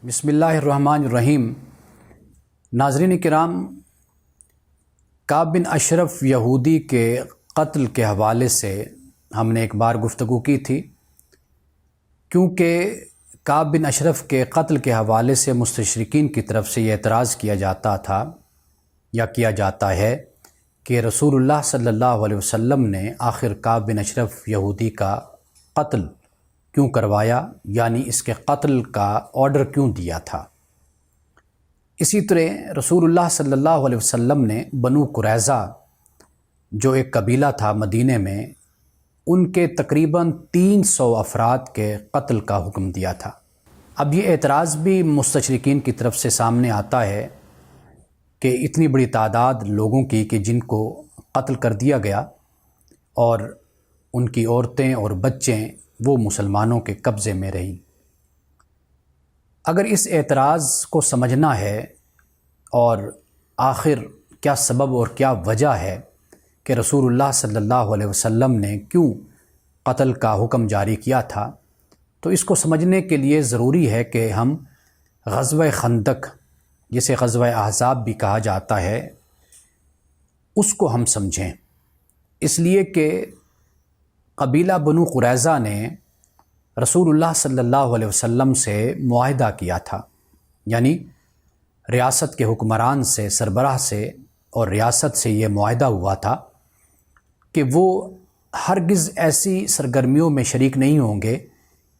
بسم اللہ الرحمن الرحیم۔ ناظرین کرام، کعب بن اشرف یہودی کے قتل کے حوالے سے ہم نے ایک بار گفتگو کی تھی، کیونکہ کعب بن اشرف کے قتل کے حوالے سے مستشرقین کی طرف سے یہ اعتراض کیا جاتا تھا یا کیا جاتا ہے کہ رسول اللہ صلی اللہ علیہ وسلم نے آخر کعب بن اشرف یہودی کا قتل کیوں کروایا، یعنی اس کے قتل کا آرڈر کیوں دیا تھا۔ اسی طرح رسول اللہ صلی اللہ علیہ وسلم نے بنو قریظہ جو ایک قبیلہ تھا مدینہ میں، ان کے تقریباً 300 افراد کے قتل کا حکم دیا تھا۔ اب یہ اعتراض بھی مستشرقین کی طرف سے سامنے آتا ہے کہ اتنی بڑی تعداد لوگوں کی کہ جن کو قتل کر دیا گیا اور ان کی عورتیں اور بچے وہ مسلمانوں کے قبضے میں رہیں۔ اگر اس اعتراض کو سمجھنا ہے اور آخر کیا سبب اور کیا وجہ ہے کہ رسول اللہ صلی اللہ علیہ وسلم نے کیوں قتل کا حکم جاری کیا تھا، تو اس کو سمجھنے کے لیے ضروری ہے کہ ہم غزوہ خندق، جسے غزوہ احزاب بھی کہا جاتا ہے، اس کو ہم سمجھیں، اس لیے کہ قبیلہ بنو قریظہ نے رسول اللہ صلی اللہ علیہ وسلم سے معاہدہ کیا تھا، یعنی ریاست کے حکمران سے، سربراہ سے اور ریاست سے یہ معاہدہ ہوا تھا کہ وہ ہرگز ایسی سرگرمیوں میں شریک نہیں ہوں گے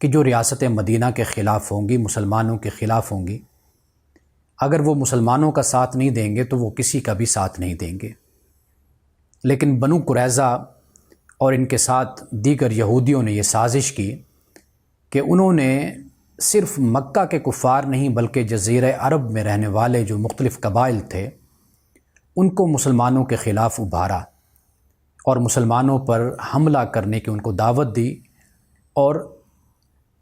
کہ جو ریاست مدینہ کے خلاف ہوں گی، مسلمانوں کے خلاف ہوں گی۔ اگر وہ مسلمانوں کا ساتھ نہیں دیں گے تو وہ کسی کا بھی ساتھ نہیں دیں گے۔ لیکن بنو قریظہ اور ان کے ساتھ دیگر یہودیوں نے یہ سازش کی کہ انہوں نے صرف مکہ کے کفار نہیں بلکہ جزیرہ عرب میں رہنے والے جو مختلف قبائل تھے ان کو مسلمانوں کے خلاف ابھارا اور مسلمانوں پر حملہ کرنے کی ان کو دعوت دی اور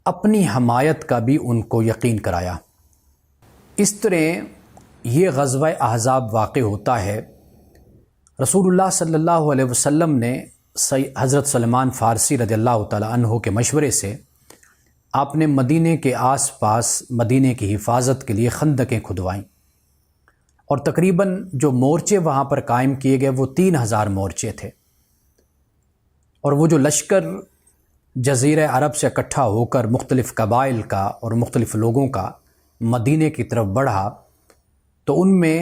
اپنی حمایت کا بھی ان کو یقین کرایا۔ اس طرح یہ غزوہ احزاب واقع ہوتا ہے۔ رسول اللہ صلی اللہ علیہ وسلم نے حضرت سلمان فارسی رضی اللہ تعالیٰ عنہ کے مشورے سے آپ نے مدینے کے آس پاس مدینے کی حفاظت کے لیے خندقیں کھدوائیں، اور تقریباً جو مورچے وہاں پر قائم کیے گئے وہ 3000 مورچے تھے، اور وہ جو لشکر جزیرہ عرب سے اکٹھا ہو کر مختلف قبائل کا اور مختلف لوگوں کا مدینے کی طرف بڑھا تو ان میں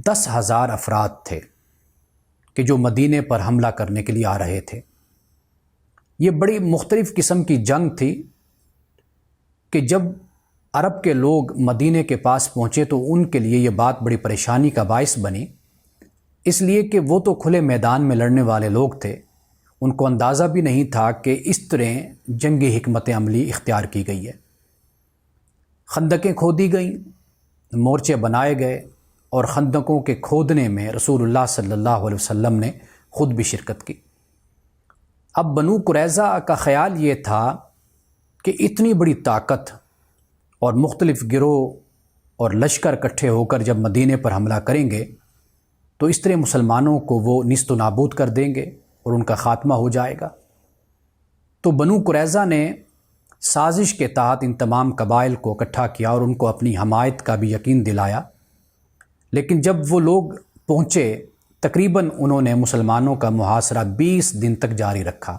10,000 افراد تھے کہ جو مدینے پر حملہ کرنے کے لیے آ رہے تھے۔ یہ بڑی مختلف قسم کی جنگ تھی کہ جب عرب کے لوگ مدینے کے پاس پہنچے تو ان کے لیے یہ بات بڑی پریشانی کا باعث بنی، اس لیے کہ وہ تو کھلے میدان میں لڑنے والے لوگ تھے، ان کو اندازہ بھی نہیں تھا کہ اس طرح جنگی حکمت عملی اختیار کی گئی ہے۔ خندقیں کھودی گئیں، مورچے بنائے گئے، اور خندقوں کے کھودنے میں رسول اللہ صلی اللہ علیہ وسلم نے خود بھی شرکت کی۔ اب بنو قریظہ کا خیال یہ تھا کہ اتنی بڑی طاقت اور مختلف گروہ اور لشکر اکٹھے ہو کر جب مدینے پر حملہ کریں گے تو اس طرح مسلمانوں کو وہ نیست و نابود کر دیں گے اور ان کا خاتمہ ہو جائے گا۔ تو بنو قریظہ نے سازش کے تحت ان تمام قبائل کو اکٹھا کیا اور ان کو اپنی حمایت کا بھی یقین دلایا، لیکن جب وہ لوگ پہنچے تقریباً انہوں نے مسلمانوں کا محاصرہ 20 دن تک جاری رکھا،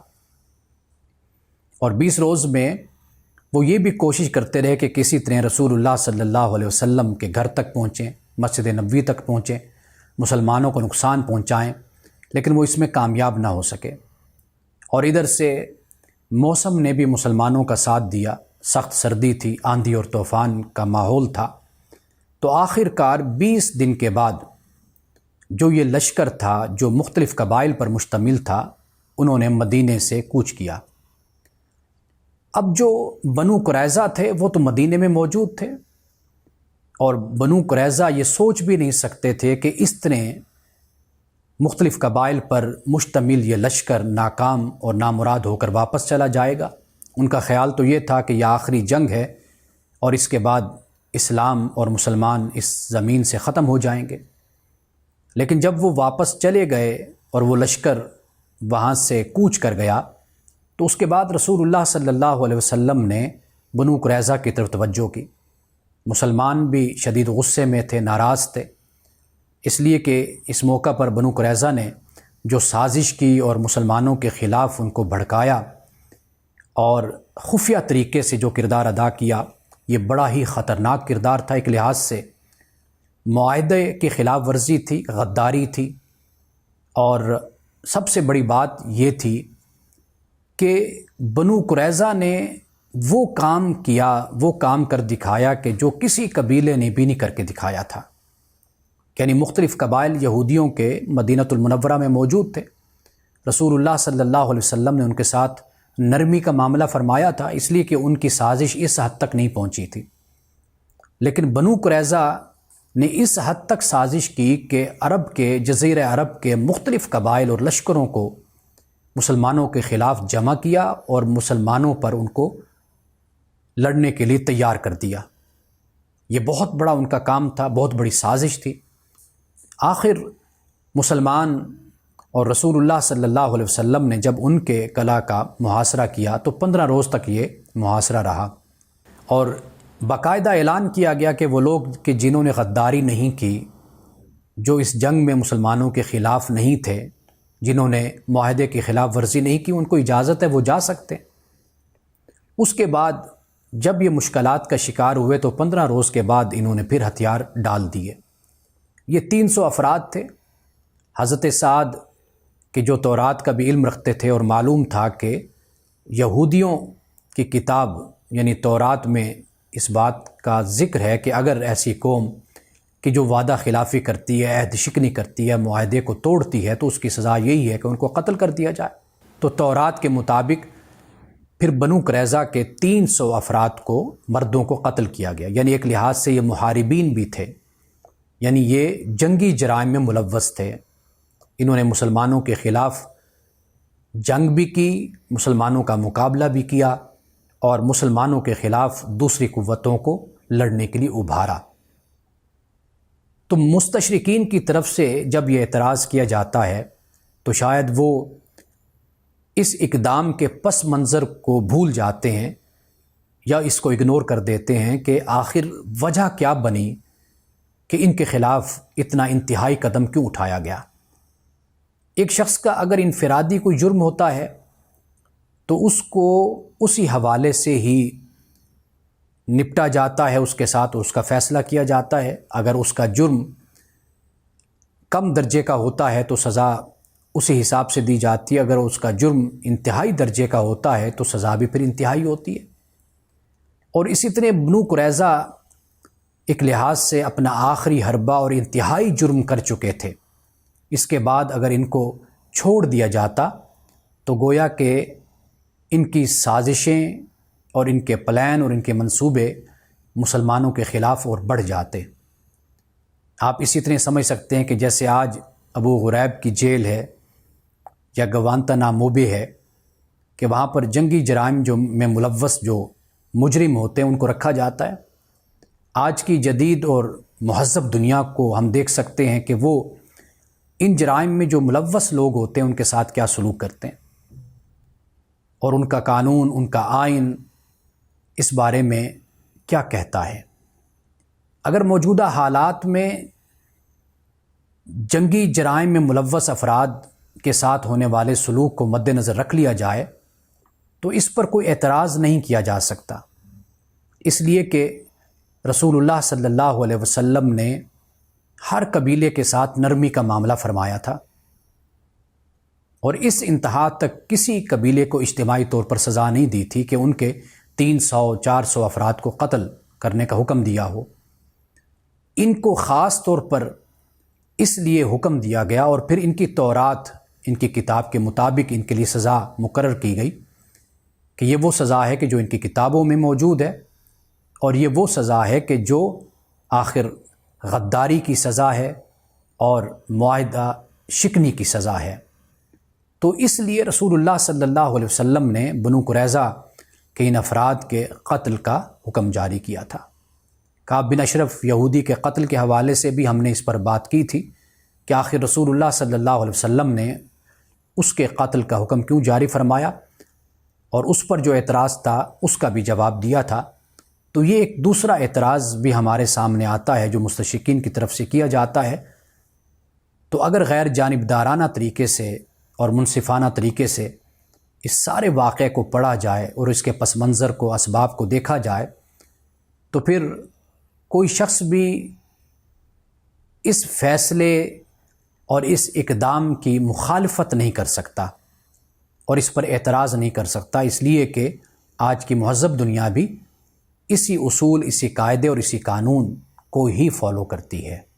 اور 20 روز میں وہ یہ بھی کوشش کرتے رہے کہ کسی طرح رسول اللہ صلی اللہ علیہ وسلم کے گھر تک پہنچیں، مسجد نبوی تک پہنچیں، مسلمانوں کو نقصان پہنچائیں، لیکن وہ اس میں کامیاب نہ ہو سکے۔ اور ادھر سے موسم نے بھی مسلمانوں کا ساتھ دیا، سخت سردی تھی، آندھی اور طوفان کا ماحول تھا، تو آخر کار 20 دن کے بعد جو یہ لشکر تھا جو مختلف قبائل پر مشتمل تھا انہوں نے مدینے سے کوچ کیا۔ اب جو بنو قریظہ تھے وہ تو مدینے میں موجود تھے، اور بنو قریظہ یہ سوچ بھی نہیں سکتے تھے کہ اس طرح مختلف قبائل پر مشتمل یہ لشکر ناکام اور نامراد ہو کر واپس چلا جائے گا۔ ان کا خیال تو یہ تھا کہ یہ آخری جنگ ہے اور اس کے بعد اسلام اور مسلمان اس زمین سے ختم ہو جائیں گے۔ لیکن جب وہ واپس چلے گئے اور وہ لشکر وہاں سے کوچ کر گیا تو اس کے بعد رسول اللہ صلی اللہ علیہ وسلم نے بنو قریظہ کی طرف توجہ کی مسلمان بھی شدید غصے میں تھے، ناراض تھے، اس لیے کہ اس موقع پر بنو قریظہ نے جو سازش کی اور مسلمانوں کے خلاف ان کو بھڑکایا اور خفیہ طریقے سے جو کردار ادا کیا، یہ بڑا ہی خطرناک کردار تھا۔ ایک لحاظ سے معاہدے کی خلاف ورزی تھی، غداری تھی، اور سب سے بڑی بات یہ تھی کہ بنو قریظہ نے وہ کام کیا، وہ کام کر دکھایا کہ جو کسی قبیلے نے بھی نہیں کر کے دکھایا تھا۔ یعنی مختلف قبائل یہودیوں کے مدینہ المنورہ میں موجود تھے، رسول اللہ صلی اللہ علیہ وسلم نے ان کے ساتھ نرمی کا معاملہ فرمایا تھا، اس لیے کہ ان کی سازش اس حد تک نہیں پہنچی تھی۔ لیکن بنو قریظہ نے اس حد تک سازش کی کہ عرب کے، جزیرہ عرب کے مختلف قبائل اور لشکروں کو مسلمانوں کے خلاف جمع کیا اور مسلمانوں پر ان کو لڑنے کے لیے تیار کر دیا۔ یہ بہت بڑا ان کا کام تھا، بہت بڑی سازش تھی۔ آخر مسلمان اور رسول اللہ صلی اللہ علیہ وسلم نے جب ان کے قلعہ کا محاصرہ کیا تو 15 روز تک یہ محاصرہ رہا، اور باقاعدہ اعلان کیا گیا کہ وہ لوگ کہ جنہوں نے غداری نہیں کی، جو اس جنگ میں مسلمانوں کے خلاف نہیں تھے، جنہوں نے معاہدے کی خلاف ورزی نہیں کی، ان کو اجازت ہے وہ جا سکتے۔ اس کے بعد جب یہ مشکلات کا شکار ہوئے تو 15 روز کے بعد انہوں نے پھر ہتھیار ڈال دیے۔ یہ 300 افراد تھے۔ حضرت سعد کہ جو تورات کا بھی علم رکھتے تھے اور معلوم تھا کہ یہودیوں کی کتاب یعنی تورات میں اس بات کا ذکر ہے کہ اگر ایسی قوم کہ جو وعدہ خلافی کرتی ہے، عہد شکنی کرتی ہے، معاہدے کو توڑتی ہے، تو اس کی سزا یہی ہے کہ ان کو قتل کر دیا جائے۔ تو تورات کے مطابق پھر بنو قریظہ کے 300 افراد کو، مردوں کو قتل کیا گیا۔ یعنی ایک لحاظ سے یہ محاربین بھی تھے، یعنی یہ جنگی جرائم میں ملوث تھے۔ انہوں نے مسلمانوں کے خلاف جنگ بھی کی، مسلمانوں کا مقابلہ بھی کیا، اور مسلمانوں کے خلاف دوسری قوتوں کو لڑنے کے لیے ابھارا۔ تو مستشرقین کی طرف سے جب یہ اعتراض کیا جاتا ہے تو شاید وہ اس اقدام کے پس منظر کو بھول جاتے ہیں یا اس کو اگنور کر دیتے ہیں کہ آخر وجہ کیا بنی کہ ان کے خلاف اتنا انتہائی قدم کیوں اٹھایا گیا۔ ایک شخص کا اگر انفرادی کوئی جرم ہوتا ہے تو اس کو اسی حوالے سے ہی نپٹا جاتا ہے، اس کے ساتھ اس کا فیصلہ کیا جاتا ہے۔ اگر اس کا جرم کم درجے کا ہوتا ہے تو سزا اسی حساب سے دی جاتی ہے، اگر اس کا جرم انتہائی درجے کا ہوتا ہے تو سزا بھی پھر انتہائی ہوتی ہے۔ اور اسی طرح بنو قریظہ ایک لحاظ سے اپنا آخری حربہ اور انتہائی جرم کر چکے تھے۔ اس کے بعد اگر ان کو چھوڑ دیا جاتا تو گویا کہ ان کی سازشیں اور ان کے پلان اور ان کے منصوبے مسلمانوں کے خلاف اور بڑھ جاتے۔ آپ اسی طرح سمجھ سکتے ہیں کہ جیسے آج ابو غریب کی جیل ہے یا گوانتانامو بھی ہے کہ وہاں پر جنگی جرائم میں ملوث جو مجرم ہوتے ہیں ان کو رکھا جاتا ہے۔ آج کی جدید اور مہذب دنیا کو ہم دیکھ سکتے ہیں کہ وہ ان جرائم میں جو ملوث لوگ ہوتے ہیں ان کے ساتھ کیا سلوک کرتے ہیں، اور ان کا قانون، ان کا آئین اس بارے میں کیا کہتا ہے۔ اگر موجودہ حالات میں جنگی جرائم میں ملوث افراد کے ساتھ ہونے والے سلوک کو مد نظر رکھ لیا جائے تو اس پر کوئی اعتراض نہیں کیا جا سکتا، اس لیے کہ رسول اللہ صلی اللہ علیہ وسلم نے ہر قبیلے کے ساتھ نرمی کا معاملہ فرمایا تھا، اور اس انتہا تک کسی قبیلے کو اجتماعی طور پر سزا نہیں دی تھی کہ ان کے 300-400 افراد کو قتل کرنے کا حکم دیا ہو۔ ان کو خاص طور پر اس لیے حکم دیا گیا اور پھر ان کی تورات، ان کی کتاب کے مطابق ان کے لیے سزا مقرر کی گئی کہ یہ وہ سزا ہے کہ جو ان کی کتابوں میں موجود ہے، اور یہ وہ سزا ہے کہ جو آخر غداری کی سزا ہے اور معاہدہ شکنی کی سزا ہے۔ تو اس لیے رسول اللہ صلی اللہ علیہ وسلم نے بنو قریظہ کے ان افراد کے قتل کا حکم جاری کیا تھا۔ کعب بن اشرف یہودی کے قتل کے حوالے سے بھی ہم نے اس پر بات کی تھی کہ آخر رسول اللہ صلی اللہ علیہ وسلم نے اس کے قتل کا حکم کیوں جاری فرمایا، اور اس پر جو اعتراض تھا اس کا بھی جواب دیا تھا تو یہ ایک دوسرا اعتراض بھی ہمارے سامنے آتا ہے جو مستشرقین کی طرف سے کیا جاتا ہے۔ تو اگر غیر جانبدارانہ طریقے سے اور منصفانہ طریقے سے اس سارے واقعے کو پڑھا جائے اور اس کے پس منظر کو، اسباب کو دیکھا جائے، تو پھر کوئی شخص بھی اس فیصلے اور اس اقدام کی مخالفت نہیں کر سکتا اور اس پر اعتراض نہیں کر سکتا، اس لیے کہ آج کی مہذب دنیا بھی اسی اصول، اسی قاعدے اور اسی قانون کو ہی فالو کرتی ہے۔